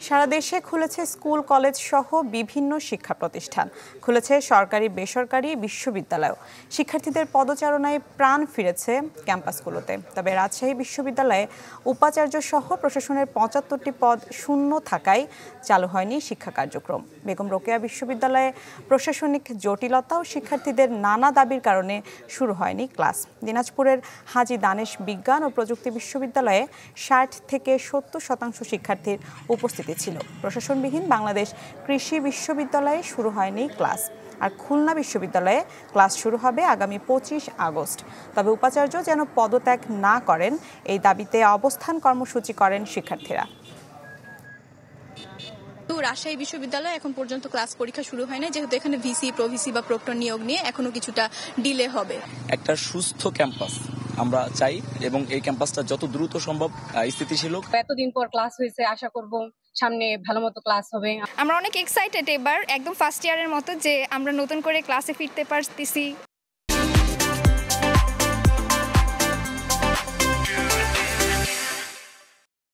সারা দেশে খুলেছে school college সহ বিভিন্ন শিক্ষা প্রতিষ্ঠান, খুলেছে সরকারি বেসরকারি বিশ্ববিদ্যালয়। শিক্ষার্থীদের পদচারণায় প্রাণ ফিরেছে ক্যাম্পাসগুলোতে। তবে রাজশাহী বিশ্ববিদ্যালয়ে উপাচার্য সহ প্রশাসনের ৭৫টি পদ শূন্য থাকায় চালু হয়নি শিক্ষা কার্যক্রম। বেগম রোকেয়া বিশ্ববিদ্যালয়ে প্রশাসনিক জটিলতা ও শিক্ষার্থীদের নানা দাবির কারণে শুরু হয়নি ক্লাস। দিনাজপুরের হাজী দানেশ বিজ্ঞান ও প্রযুক্তি বিশ্ববিদ্যালয়ে ৬০ থেকে ৭০% শিক্ষার্থীর উপস্থিতি ছিল। প্রশাসনবিহীন বাংলাদেশ কৃষি বিশ্ববিদ্যালয়ে শুরু হয়নি ক্লাস। আর খুলনা বিশ্ববিদ্যালয়ে ক্লাস শুরু হবে আগামী ২৫ আগস্ট। তবে উপাচার্য যেন পদত্যাগ না করেন, এই দাবিতে অবস্থান কর্মসূচি করেন শিক্ষার্থীরা। রাজশাহী বিশ্ববিদ্যালয়ে এখন পর্যন্ত ক্লাস পরীক্ষা শুরু হয় না, যেহেতু এখানে ভিসি প্রভিসি বা প্রক্টর নিয়োগ নিয়ে এখনো কিছুটা ডিলে হবে। একটা সুস্থ ক্যাম্পাস আমরা চাই এবং এই ক্যাম্পাসটা যত দ্রুত সম্ভব স্থিতিশীল হোক। এতদিন পর ক্লাস হয়েছে, আশা করব সামনে ভালো মতো ক্লাস হবে। আমরা অনেক এক্সাইটেড এবার একদম ফার্স্ট ইয়ারের মতো যে আমরা নতুন করে ক্লাসে ফিরতে পারতেছি।